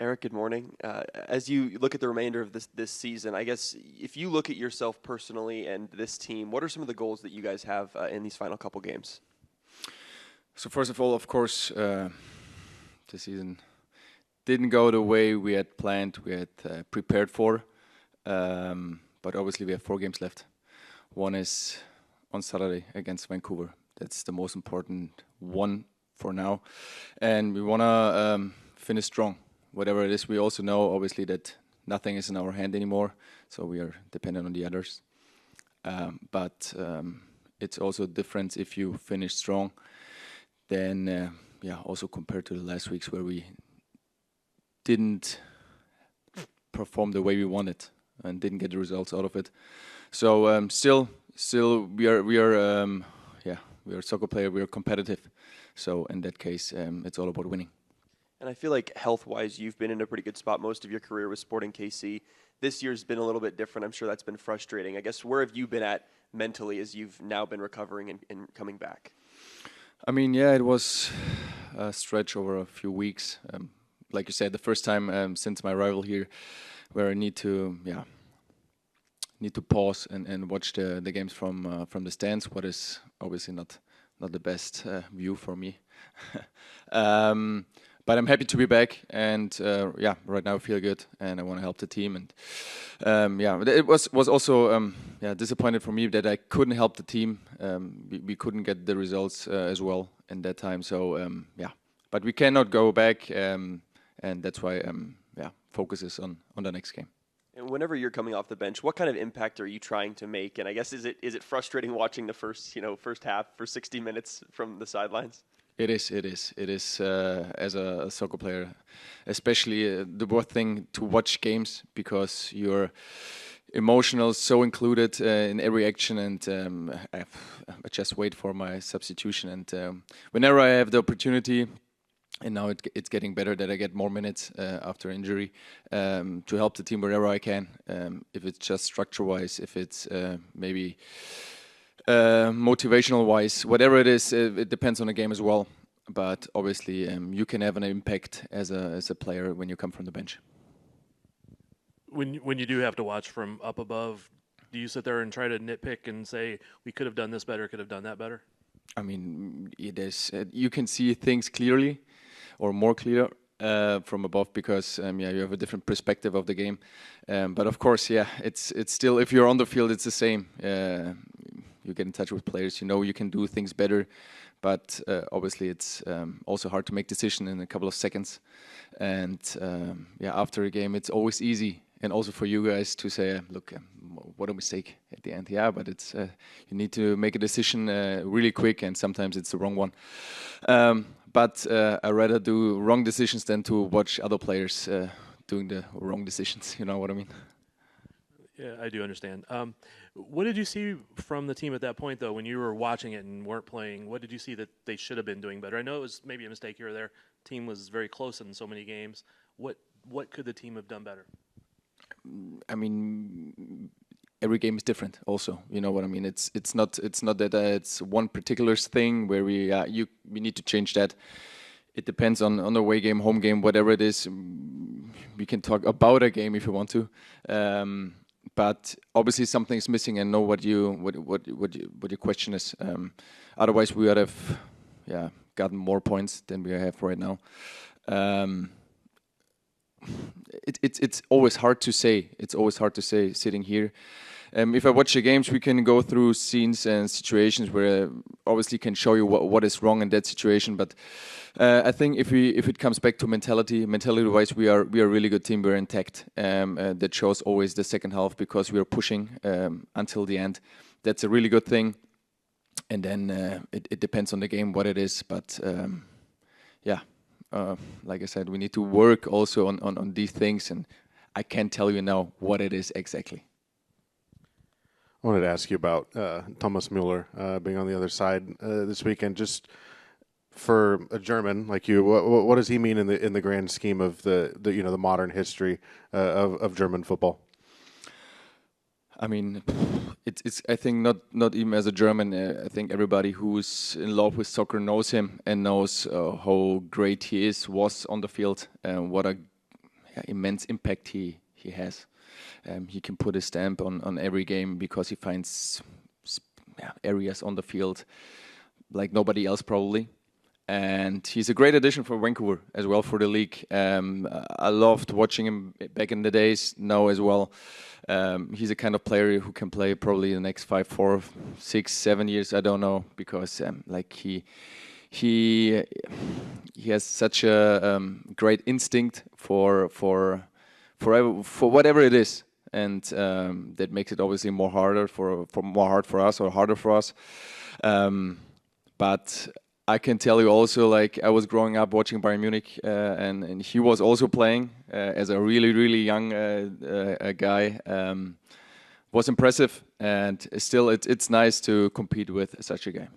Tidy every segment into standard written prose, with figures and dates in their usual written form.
Erik, good morning. As you look at the remainder of this season, I guess if you look at yourself personally and this team, what are some of the goals that you guys have in these final couple games? So first of all, of course, the season didn't go the way we had planned, we had prepared for. But obviously we have 4 games left. One is on Saturday against Vancouver. That's the most important one for now. And we want to finish strong. Whatever it is, we also know, obviously, that nothing is in our hand anymore, so we are dependent on the others. But it's also a difference if you finish strong, then, also compared to the last weeks where we didn't perform the way we wanted and didn't get the results out of it. So still, we are a soccer player. We are competitive. So in that case, it's all about winning. And I feel like health-wise, you've been in a pretty good spot most of your career with Sporting KC. This year's been a little bit different. I'm sure that's been frustrating. I guess where have you been at mentally as you've now been recovering and coming back? I mean, it was a stretch over a few weeks. Like you said, the first time since my arrival here, where I need to pause and watch the games from the stands. What is obviously not the best view for me. But I'm happy to be back, and right now I feel good, and I want to help the team. And it was also disappointed for me that I couldn't help the team. We couldn't get the results as well in that time. So but we cannot go back, and that's why focus is on the next game. And whenever you're coming off the bench, what kind of impact are you trying to make? And I guess is it frustrating watching the first half for 60 minutes from the sidelines? It is. As a soccer player, especially the worst thing to watch games because you're emotional, so included in every action, and I just wait for my substitution. And whenever I have the opportunity, and now it's getting better that I get more minutes after injury to help the team wherever I can. If it's just structure-wise, if it's maybe motivational-wise, whatever it is, it depends on the game as well. But obviously, you can have an impact as a player when you come from the bench. When you do have to watch from up above, do you sit there and try to nitpick and say, we could have done this better, could have done that better? I mean, it is. You can see things clearly, or more clear from above because you have a different perspective of the game. But of course, it's still, if you're on the field, it's the same. You get in touch with players, you can do things better, but obviously it's also hard to make decisions in a couple of seconds. And after a game, it's always easy, and also for you guys to say, look, what a mistake at the end. Yeah, but it's you need to make a decision really quick, and sometimes it's the wrong one. But I rather do wrong decisions than to watch other players doing the wrong decisions. You know what I mean? Yeah, I do understand. What did you see from the team at that point, though, when you were watching it and weren't playing? What did you see that they should have been doing better? I know it was maybe a mistake here or there. Team was very close in so many games. What could the team have done better? I mean, every game is different. Also, you know what I mean. It's not that it's one particular thing where we need to change that. It depends on the away game, home game, whatever it is. We can talk about a game if you want to. But obviously something is missing, and know what your question is. Otherwise, we would have gotten more points than we have right now. It's always hard to say. It's always hard to say sitting here. If I watch the games, we can go through scenes and situations where obviously can show you what is wrong in that situation. But I think if it comes back to mentality-wise, we are a really good team. We're intact. That shows always the second half because we are pushing until the end. That's a really good thing. And then it depends on the game what it is. But like I said, we need to work also on these things. And I can't tell you now what it is exactly. I wanted to ask you about Thomas Müller being on the other side this weekend. Just for a German like you, what does he mean in the grand scheme of the modern history of German football? I mean, it's I think not even as a German. I think everybody who's in love with soccer knows him and knows how great he was on the field, and what a immense impact he has. He can put a stamp on every game because he finds areas on the field like nobody else probably. And he's a great addition for Vancouver as well, for the league. I loved watching him back in the days, now as well. He's a kind of player who can play probably the next 5, 4, 6, 7 years, I don't know, because he has such a great instinct for whatever it is, and that makes it obviously more hard for us. But I can tell you also, like, I was growing up watching Bayern Munich, and he was also playing as a really, really young guy. Was impressive, and still it's nice to compete with such a guy.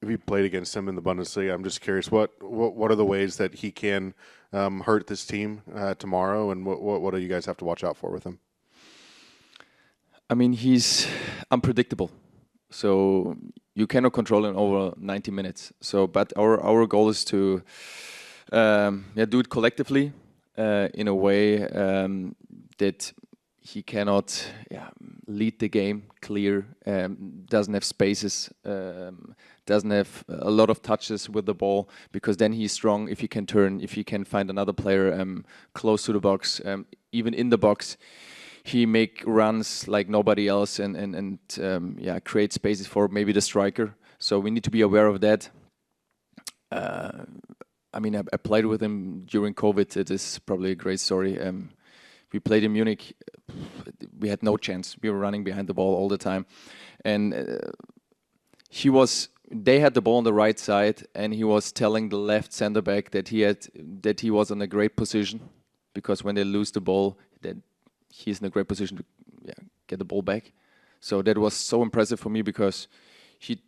If you played against him in the Bundesliga, I'm just curious, what are the ways that he can hurt this team tomorrow, and what do you guys have to watch out for with him? I mean, he's unpredictable, so you cannot control him over 90 minutes. So, but our goal is to do it collectively in a way that he cannot lead the game clear, doesn't have spaces, doesn't have a lot of touches with the ball, because then he's strong if he can turn, if he can find another player close to the box, even in the box. He make runs like nobody else and create spaces for maybe the striker. So we need to be aware of that. I mean, I played with him during COVID. It is probably a great story. We played in Munich. We had no chance. We were running behind the ball all the time. And they had the ball on the right side, and he was telling the left center back that he was in a great position, because when they lose the ball, then he's in a great position to get the ball back. So that was so impressive for me, because he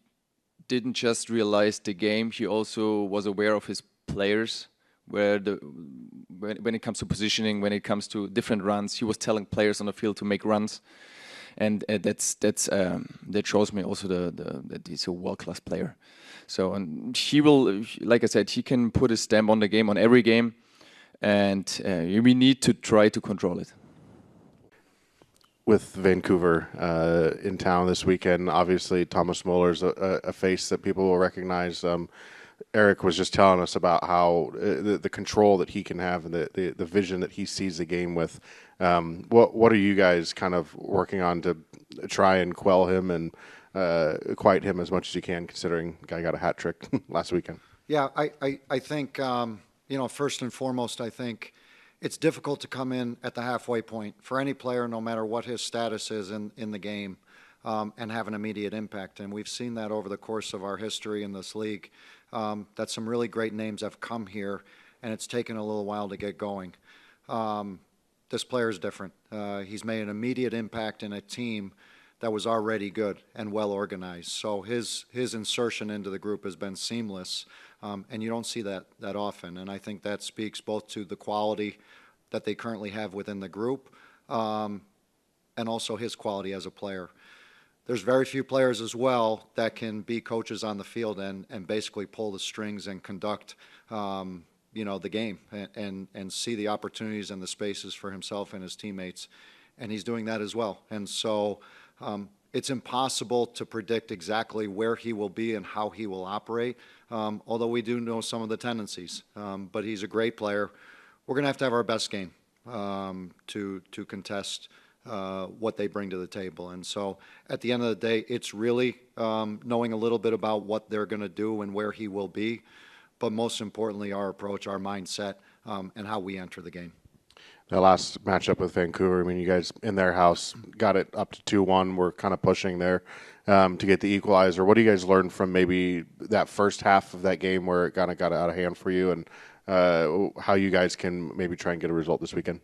didn't just realize the game, he also was aware of his players, when it comes to positioning, when it comes to different runs, he was telling players on the field to make runs. And that shows me also that he's a world-class player. So, and he will, like I said, he can put a stamp on the game, on every game, and we need to try to control it. With Vancouver in town this weekend, obviously Thomas Müller's a face that people will recognize. Erik was just telling us about how the control that he can have and the vision that he sees the game with. What are you guys kind of working on to try and quell him and quiet him as much as you can, considering the guy got a hat trick last weekend? Yeah, I think, first and foremost, I think it's difficult to come in at the halfway point for any player, no matter what his status is in the game, and have an immediate impact. And we've seen that over the course of our history in this league, that some really great names have come here, and it's taken a little while to get going. This player is different. He's made an immediate impact in a team that was already good and well organized. So his insertion into the group has been seamless, and you don't see that often. And I think that speaks both to the quality that they currently have within the group, and also his quality as a player. There's very few players as well that can be coaches on the field and basically pull the strings and conduct the game and see the opportunities and the spaces for himself and his teammates. And he's doing that as well. And so it's impossible to predict exactly where he will be and how he will operate, although we do know some of the tendencies. But he's a great player. We're going to have our best game to contest what they bring to the table. And so at the end of the day, it's really knowing a little bit about what they're going to do and where he will be, but most importantly, our approach, our mindset, and how we enter the game. The last matchup with Vancouver, I mean, you guys in their house got it up to 2-1. We're kind of pushing there to get the equalizer. What do you guys learn from maybe that first half of that game where it kind of got out of hand for you, and how you guys can maybe try and get a result this weekend?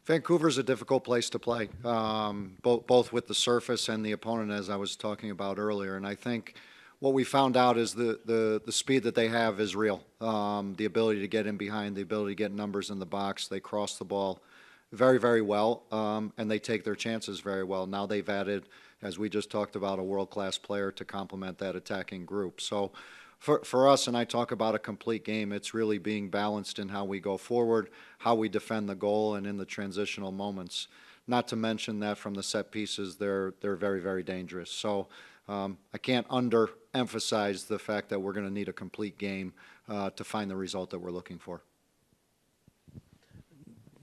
Vancouver's a difficult place to play, both with the surface and the opponent, as I was talking about earlier. And I think what we found out is the speed that they have is real. The ability to get in behind, the ability to get numbers in the box. They cross the ball very, very well, and they take their chances very well. Now they've added, as we just talked about, a world-class player to complement that attacking group. So for us, and I talk about a complete game, it's really being balanced in how we go forward, how we defend the goal, and in the transitional moments. Not to mention that from the set pieces, they're very, very dangerous. So I can't underemphasize the fact that we're going to need a complete game to find the result that we're looking for.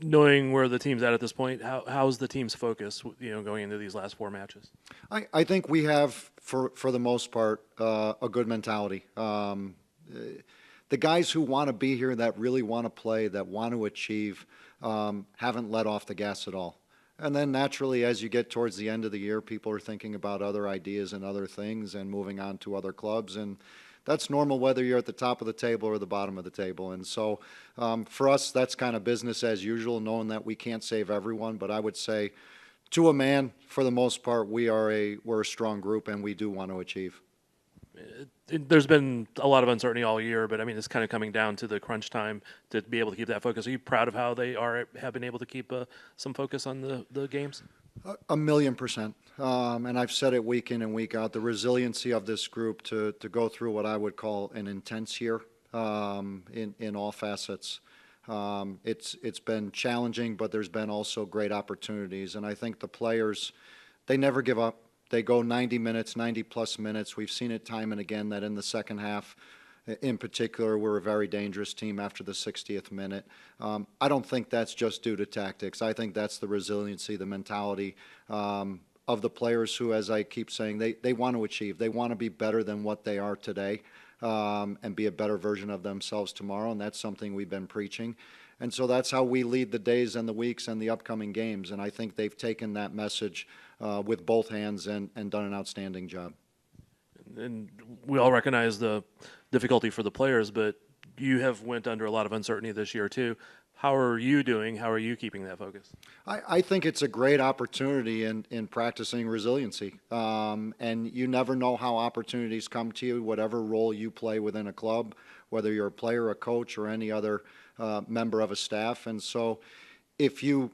Knowing where the team's at this point, how's the team's focus, going into these last 4 matches? I think we have, for the most part, a good mentality. The guys who want to be here, that really want to play, that want to achieve, haven't let off the gas at all. And then naturally, as you get towards the end of the year, people are thinking about other ideas and other things and moving on to other clubs. And that's normal whether you're at the top of the table or the bottom of the table. And so for us, that's kind of business as usual, knowing that we can't save everyone. But I would say, to a man, for the most part, we're a strong group and we do want to achieve. There's been a lot of uncertainty all year, but I mean, it's kind of coming down to the crunch time to be able to keep that focus. Are you proud of how they have been able to keep some focus on the games? 1,000,000%. And I've said it week in and week out, the resiliency of this group to go through what I would call an intense year in all facets. It's been challenging, but there's been also great opportunities. And I think the players, they never give up. They go 90 minutes, 90-plus minutes. We've seen it time and again that in the second half, in particular, we're a very dangerous team after the 60th minute. I don't think that's just due to tactics. I think that's the resiliency, the mentality of the players who, as I keep saying, they want to achieve. They want to be better than what they are today and be a better version of themselves tomorrow, and that's something we've been preaching. And so that's how we lead the days and the weeks and the upcoming games, and I think they've taken that message with both hands and done an outstanding job. And we all recognize the difficulty for the players, but you have went under a lot of uncertainty this year too. How are you doing? How are you keeping that focus? I think it's a great opportunity in practicing resiliency. And you never know how opportunities come to you, whatever role you play within a club, whether you're a player, a coach, or any other member of a staff. And so if you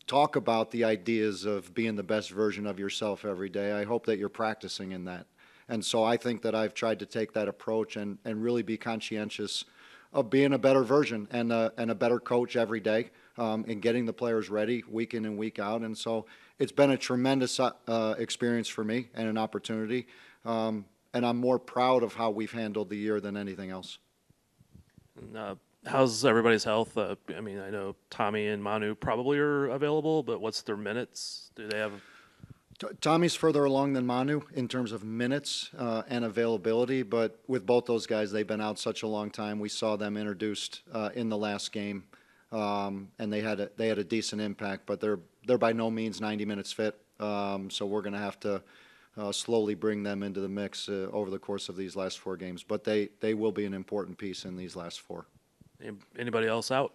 talk about the ideas of being the best version of yourself every day, I hope that you're practicing in that. And so I think that I've tried to take that approach and really be conscientious of being a better version and a better coach every day and getting the players ready week in and week out. And so it's been a tremendous experience for me and an opportunity. And I'm more proud of how we've handled the year than anything else. How's everybody's health? I mean, I know Thommy and Manu probably are available, but what's their minutes? Do they have... Tommy's further along than Manu in terms of minutes and availability, but with both those guys, they've been out such a long time. We saw them introduced in the last game, and they had a decent impact, but they're by no means 90 minutes fit. So we're going to have to slowly bring them into the mix over the course of these last 4 games. But they will be an important piece in these last 4. Anybody else out?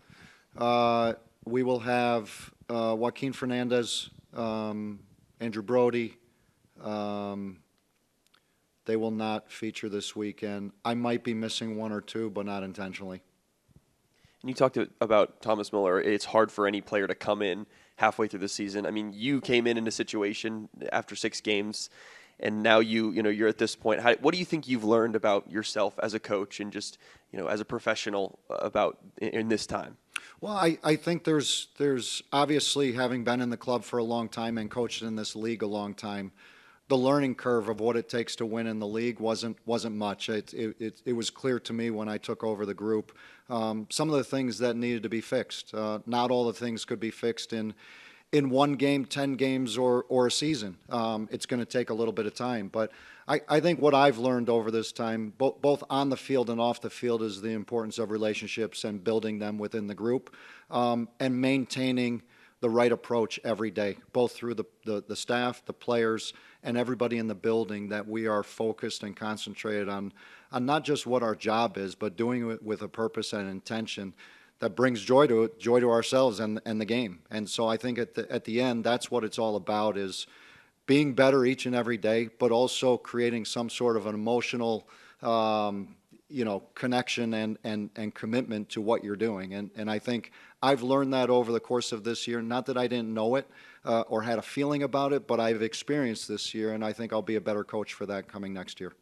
We will have Joaquin Fernandez, Andrew Brody. They will not feature this weekend. I might be missing 1 or 2, but not intentionally. And you talked about Thomas Müller. It's hard for any player to come in halfway through the season. I mean, you came in a situation after 6 games, and now you're at this point. What do you think you've learned about yourself as a coach and just as a professional about in this time? Well, I think there's obviously, having been in the club for a long time and coached in this league a long time, the learning curve of what it takes to win in the league wasn't much. It was clear to me when I took over the group some of the things that needed to be fixed. Not all the things could be fixed in 1 game, 10 games, or a season. It's going to take a little bit of time. But I think what I've learned over this time, both on the field and off the field, is the importance of relationships and building them within the group and maintaining the right approach every day, both through the staff, the players, and everybody in the building, that we are focused and concentrated on not just what our job is, but doing it with a purpose and intention that brings joy to ourselves and the game. And so I think at the end, that's what it's all about, is being better each and every day, but also creating some sort of an emotional connection and commitment to what you're doing. And I think I've learned that over the course of this year. Not that I didn't know it or had a feeling about it, but I've experienced this year, and I think I'll be a better coach for that coming next year.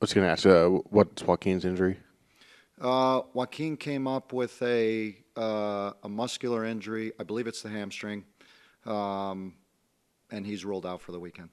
was going to ask, what's Joaquin's injury? Joaquin came up with a muscular injury. I believe it's the hamstring, and he's ruled out for the weekend.